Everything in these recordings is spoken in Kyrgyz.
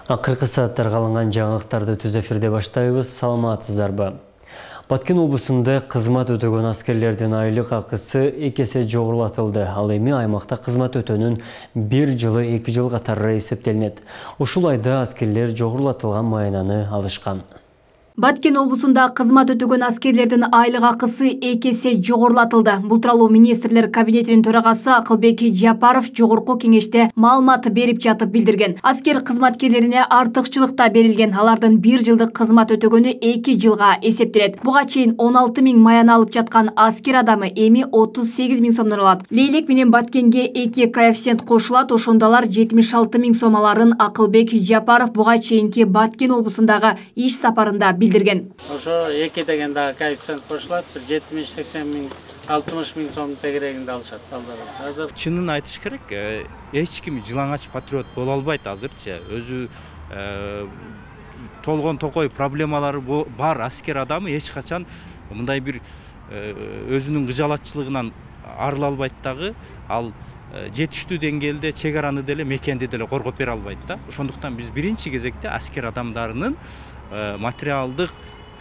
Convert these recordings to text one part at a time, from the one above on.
Акыркы сааттарга алынган жаңылыктарды түз эфирде баштайбыз. Саламатсыздарбы? Баткен облусунда кызмат өтөгөн аскерлердин айлык акысы 2 эсе жогорулатылды. Ал эми аймакта кызмат өтөнүн 1 жылы 2 жыл катары эсептелинет. Ушул айда аскерлер жогорулатылган маянаны алышкан. Баткен облусунда кызмат өтөгөн аскерлердин айлык акысы 2 эсе жогорулатылды. Бул тууралуу министрлер кабинетинин төрагасы Акылбек Жапаров жогорку кеңеште маалымат берип жатып билдирген. Аскер кызматкерлерине артыкчылыкта берилген. Алардын 1 жылдык кызмат өтөгөнү 2 жылга эсептелет. Буга чейин 16 000 маян алып жаткан аскер адамы эми 38 000 сомдон алат. Лейлек менен Баткенге 2 коэффициент кошулат, ошондолар 76 000 сом аларын Акылбек Жапаров буга чейинки Баткен облусундагы иш сапарында билдирген. Ошо 2 деген дагы коэффициент кошулат, 70-80 000, 60 000 сом тегерегинде алышат балдар. Азыр чынын айтыш керек, эч ким жылаңач патриот боло албайт азырчы. Өзү толгон токой проблемалары бар аскер адамы эч качан мындай бир өзүнүн кыжалатчылыгынан арыла албайт дагы. Ал жетиштүү деңгээлде чек араны деле мекенди деле коргоп бере албайт да. Ошондуктан биз биринчи кезекте аскер адамдарынын материалдык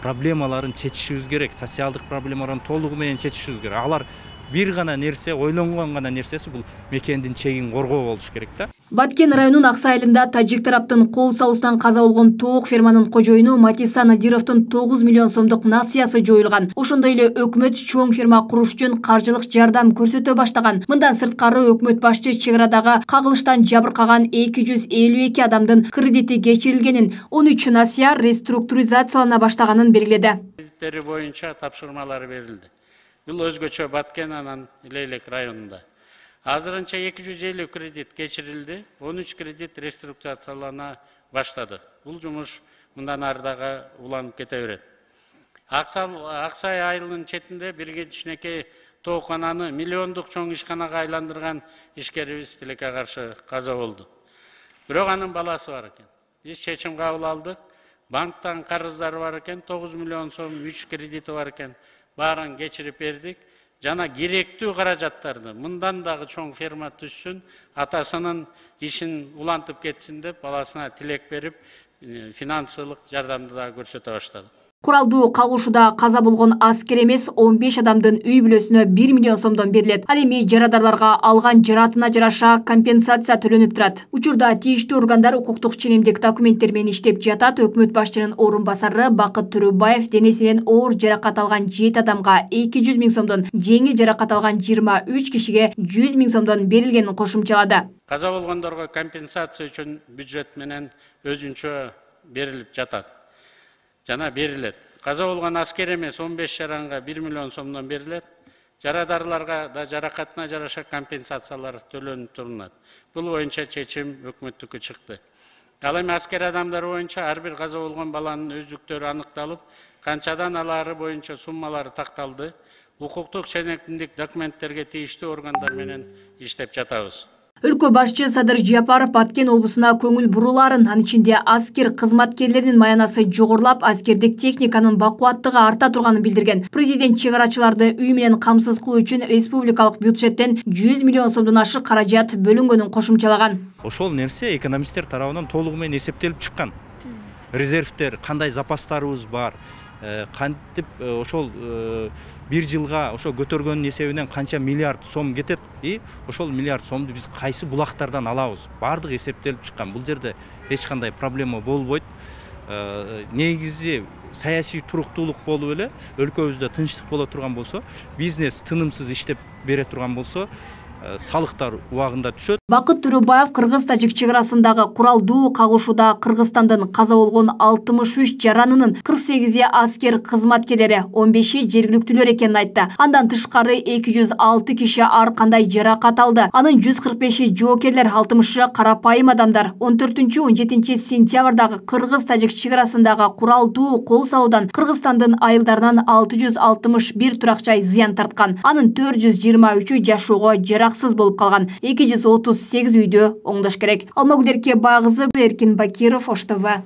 проблемаларын чечишибиз керек, социалдык проблемаларын толугу менен чечишибиз керек. Алар бир гана нерсе, ойлонгон гана нерсеси бул мекендин чегин коргоо болуш керек да. Баткен районунун Аксы айылында тажик тараптын кол салуусунан каза болгон тоок ферманын кожоюну Матиса Надировдун 9 миллион сомдук насыясы жоюлган. Ошондой эле өкмөт чоң ферма куруш үчүн каржылык жардам көрсөтө баштаган. Мындан сырткары өкмөт башчы чек арадагы кагылыштан жабыркаган 252 адамдын кредити кечирилгенин, 13 насыя реструктуризациялана баштаганын белгиледи. Кредиттери боюнча тапшырмалар берилди. Бул өзгөчө Баткен анан Лейлек районунда. Азырынча 250 кредит кечирилди, 13 кредит реструктурациялана баштады. Бул жумуш мындан ары дагы уланып кете берет. Аксай айылынын четинде бир кичинекей тоокананы миллиондук чоң ишканага айландырган ишкерибиз тилекке каршы каза болду. Бирок анын баласы бар экен. Биз чечим кабыл алдык. Банктан карыздары бар экен, 9 миллион сом 3 кредити бар экен. Барын кечирип бердик. Жана керектүү каражаттарды мындан дагы чоң ферма түшсүн, атасынын ишин улантып кетсин деп баласына тилек берип, финансылык жардамды да көрсөтө баштады. Куралдуу кагылышууда каза болгон аскер эмес 15 адамдын үй бүлөсүнө 1 миллион сомдон берилет. Ал эми жарадарларга алган жаратына жараша компенсация төлөнүп турат. Учурда тийиштүү органдар укуктук ченемдик документтер менен иштеп жатат. Өкмөт башчынын орун басары Бакыт Төрөбаев денесинен оор жаракат алган 7 адамга 200 000 сомдон, жеңил жаракат алган 23 кишиге 100 000 сомдон берилгенин кошумчалады. Каза болгондорго компенсация үчүн бюджет менен өзүнчө берилип жатат. Жана берилет. Каза болгон аскер эмес 15 жаранга 1 миллион сомдон берилет. Жарадарларга да жаракатына жараша компенсациялар төлөнүп турулат. Бул боюнча чечим өкмөттүккө чыкты. Ал эми аскер адамдар боюнча ар бир каза болгон баланын өздүктөрү аныкталып, канчадан алары боюнча суммалары такталды. Укуктук ченемдик документтерге тийиштүү органдар менен иштеп жатабыз. Өлкө башчы Садыр Жапаров Баткен облусуна көңүл буруларын, анын ичинде аскер кызматкерлеринин маянасы жогорулап, аскердик техниканын бакуаттыгы арта турганын билдирген. Президент чек арачыларды үй менен камсыз кылуу үчүн республикалык бюджеттен 100 миллион сомдон ашык каражат бөлүнгөнүн кошумчалаган. Ошол нерсе экономисттер тарабынан толугу менен эсептелип чыккан. Резервтер, кандай запастарыбыз бар, кантип ошол 1 жылга ошо көтөргөндүн эсебинен канча миллиард сом кетет, ошол миллиард сомду биз кайсы булактардан алабыз? Бардыгы эсептелип чыккан. Бул жерде эч кандай проблема болбойт. Негизи саясий туруктуулук болуп эле, өлкөбүздө тынчтык боло турган болсо, бизнес тынымсыз иштеп бере турган болсо, салыктар убагында түшөт. Бакыт Төрөбаев кыргыз-тажик чек арасындагы куралдуу кагылышууда Кыргызстандын каза болгон 63 жаранынын 48 аскер кызматкерлери, 15 жергиликтүүлөр экенин айтты. Андан тышкары 206 киши ар кандай жаракат алды. Анын 145 жоокерлер, 60 карапайым адамдар. 14-17 сентябрдагы кыргыз-тажик чек арасындагы куралдуу кол салуудан Кыргызстандын айылдарынан 661 турак жай зыян тарткан. Анын 423 жашоого жараксыз болуп калган. 238 үйдө оңдош керек. Алмагүлерке Багызы, Эркин Бакиров, Ош ТВ.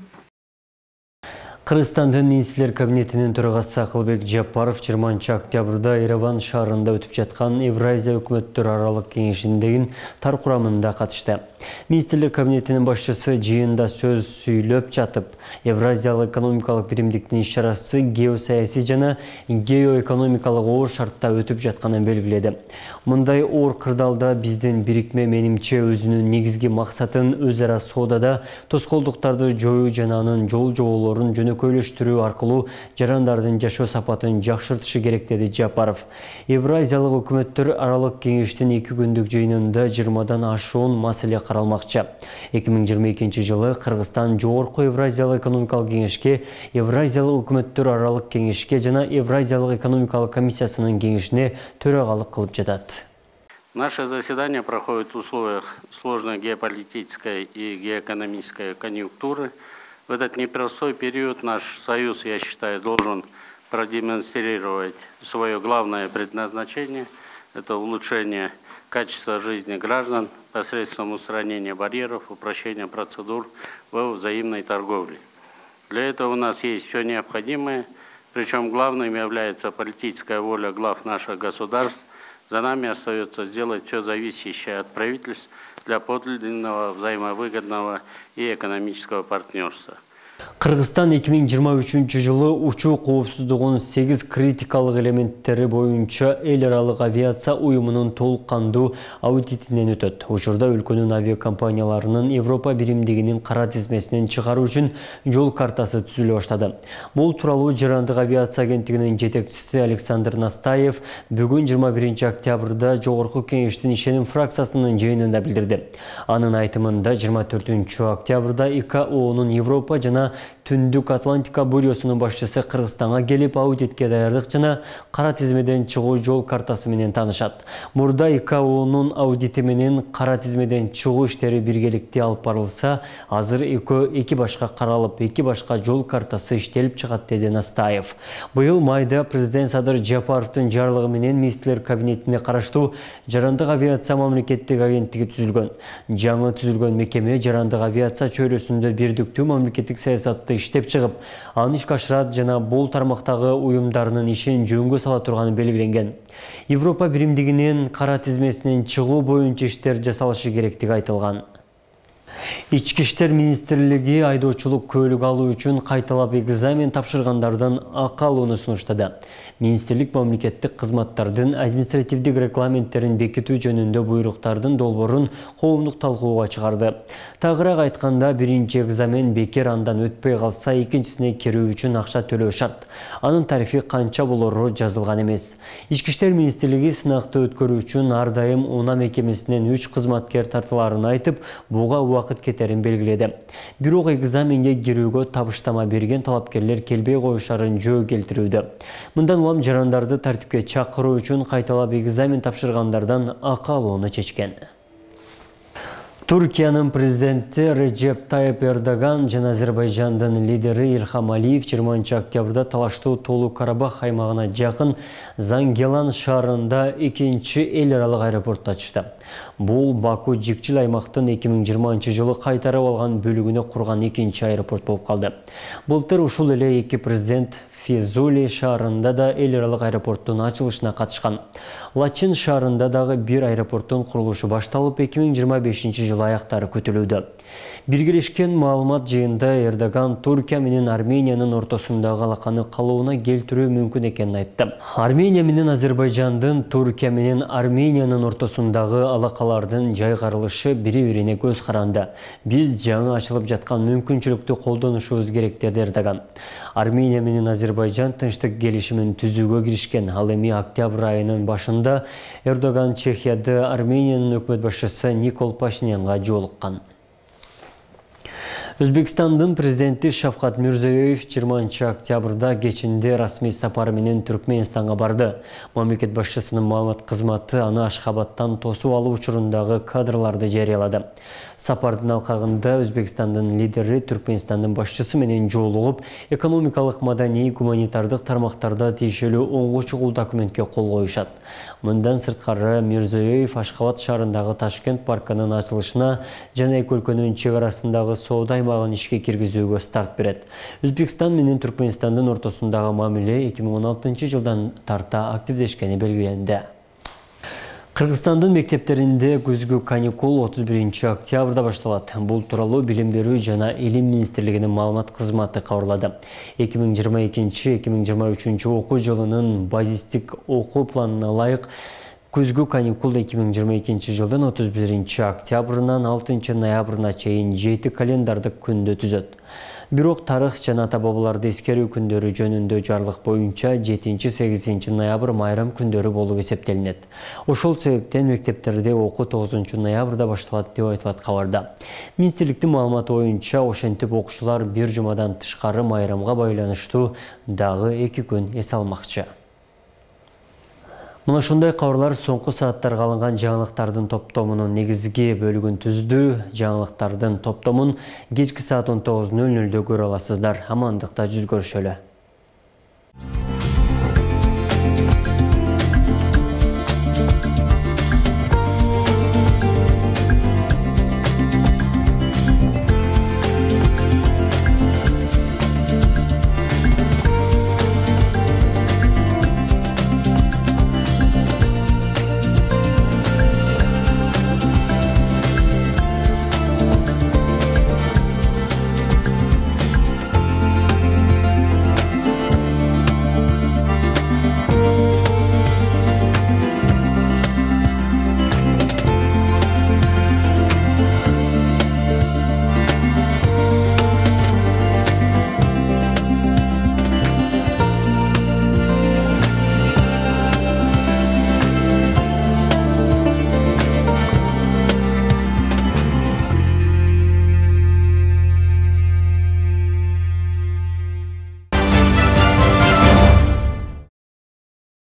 Кыргызстандын министрлер кабинетинин төрагасы Акылбек Жапаров 20 октябрда Ереван шаарында өтүп жаткан Евразия өкмөттөр аралык кеңешиндеги тар курамында катышты. Министрлер кабинетинин башчысы жыйында сөз сүйлөп жатып, Евразиялык экономикалык биримдиктин иш-чарасы геосаясий жана геоэкономикалык оор шартта өтүп жатканын белгиледи. Мындай оор кырдаалда биздин бирикме менимче өзүнүн негизги максатын өз ара соодада тоскоолдуктарды жоюу жана анын жол жоболорун жөнөкөйлөштүрүү аркылуу жарандардын жашоо сапатын жакшыртышы керек, деди Жапаров. Евразиялык өкмөттөр аралык кеңештин 2 күндүк жыйынында 20дан ашуун маселе каралмакчы. 2022 жылы Кыргызстан жогорку Евразиялык экономикалык кеңешке, Евразиялык өкмөттөр аралык кеңешке жана Евразиялык экономикалык комиссиясынын кеңешине төрагалык кылып жатат. Наше заседание проходит в условиях сложной геополитической и геоэкономической конъюнктуры. В этот непростой период наш союз, я считаю, должен продемонстрировать свое главное предназначение – это улучшение качества жизни граждан посредством устранения барьеров, упрощения процедур во взаимной торговле. Для этого у нас есть все необходимое, причем главным является политическая воля глав наших государств. За нами остается сделать все зависящее от правительств для подлинного, взаимовыгодного и экономического партнерства. Кыргызстан 2023 жылы учуу коопсуздугунун 8 критикалык элементтери боюнча эл аралык авиация уюмунун толук кандуу аудитинен өтөт. Учурда өлкөнүн авиакомпанияларынын Европа биримдигинин кара тизмесинен чыгаруу үчүн жол картасы түзүлө баштады. Бул тууралуу Жарандык авиация агенттигинин жетекчиси Александр Настаев бүгүн 21 октябрда жогорку кеңештин ишеним фракциясынын жыйынында билдирди. Анын айтымында 24 октябрда ИКАОнун Европа жана Түндүк Атлантика бюросунун башчысы Кыргызстанга келип аудитке даярдык жана кара тизмеден чыгуу жол картасы менен таанышат. Мурда ИКАОнун аудити менен кара тизмеден чыгуу иштери биргеликте алып барылса, азыр эки башка каралып, эки башка жол картасы иштелип чыгат, деди Настаев. Быйыл майда президент Садыр Жапаровдун жарлыгы менен министрлер кабинетине караштуу Жарандык авиация мамлекеттик агенттиги түзүлгөн. Жаңы түзүлгөн мекеме Жарандык авиация чөйрөсүндө бирдиктүү мамлекеттик саясатты иштеп чыгып, аны ишке ашырат жана бул тармактагы уюмдарынын ишин жөнгө сала турганы белгиленген. Европа биримдигинин кара тизмесинен чыгуу боюнча иштер жасалышы керектиги айтылган. Ички иштер министрлиги айдоочулук көлүк алуу үчүн кайталап экзамен тапшыргандардан акы алууну сунуштады. Министрлик мамлекеттик кызматтардын административдик регламенттерин бекитүү жөнүндө буйруктардын долбоорун коомдук талкууга чыгарды. Тагыраак айтканда, биринчи экзамен бекер андан өтпөй калса, экинчисине кирүү үчүн акча төлөө шарт. Анын тарифи канча болору жазылган эмес. Ички иштер министрлиги сынакты өткөрүү үчүн ар дайым УНА мекемесинен 3 кызматкер тартыларын айтып, буга убакыт кетерин белгиледи. Бирок экзаменге кирүүгө табыштама берген талапкерлер келбей коюшарын жөө келтирүүдө. Мындан улам жарандарды тартипке чакыруу үчүн кайталап экзамен тапшыргандардан акы алууну чечкен. Түркиянын президенти Реджеп Тайып Эрдоган жана Азербайжандын лидери Илхам Алиев 20 октябрда талаштуу Толук Карабах аймагына жакын Зангелан шаарында экинчи эл аралык аэропорту ачышты. Бул Баку Жикчил аймактын 2020 жылы кайтарып алган бөлүгүнө курган экинчи аэропорт болуп калды. Былтыр ушул эле эки президент Физули шаарында да эл аралык аэропорттун ачылышына катышкан. Лачин шаарында дагы бир аэропорттун курулушу башталып, 2025 жылы аяктары күтүлүүдө. Биргелешкен маалымат жыйында Эрдоган Туркия менен Армениянын ортосундагы алаканы калыбына келтирүү мүмкүн экенин айтты. Армения менен Азербайжандын Туркия менен Армениянын ортосундагы алакалардын жайгарылышы бири-бирине көз каранды. Биз жаңы ачылып жаткан мүмкүнчүлүктү колдонушубуз керек, деди Эрдоган. Армения менен Азербайжан тынчтык келишимин түзүүгө киришкен. Ал эми октябрь айынын башында Эрдоган Чехияда Армениянын өкмөт башчысы Никол Пашинянга жолуккан. Өзбекстандын президенти Шавкат Мирзиёев 20 октябрда кечинде расмий сапары менен Түркмөнстанга барды. Мамлекет башчысынын маалымат кызматы аны Ашхабадтан тосуп алуу учурундагы кадрларды жарыялады. Сапардын алкагында Өзбекстандын лидери Түркмөнстандын башчысы менен жолугуп, экономикалык, маданий, гуманитардык тармактарда тиешелүү оңго чугул документке кол коюшат. Мындан сырткары Мирзиёев Ашхабад шаарындагы Ташкент паркынын ачылышына жана эки өлкөнүн чек арасындагы соода аймагын ишке киргизүүгө старт берет. Өзбекстан менен Түркмөнстандын ортосундагы мамиле 2016 жылдан тарта активдешкени белгиленди. Кыргызстандын мектептеринде күзгү каникул 31 октябрда башталат. Бул тууралуу Билим берүү жана Илим министрлигинин маалымат кызматы кабарлады. 2022-2023 окуу жылынын базистик окуу планына ылайык күзгү каникул 2022 жылдын 31 октябрынан 6 ноябрына чейин 7 календардык күндө түзөт. Бирок тарых жана ата-бабаларды эскерүү күндөрү жөнүндө жарлык боюнча 7-8 ноябрь майрам күндөрү болуп эсептелинет. Ошол себептен мектептерде окуу 9 ноябрда башталат деп айтылат кабарда. Министрликтин маалыматы боюнча ошентип окуучулар бир жумадан тышкары майрамга байланыштуу дагы 2 күн эс алмакчы. Мына ушундай кабарлар соңку сааттарга алынган жаңылыктардын топтомунун негизги бөлүгүн түздү. Жаңылыктардын топтомун кечки саат 19:00 көрө аласыздар. Амандыкта жүз көрүшөлү.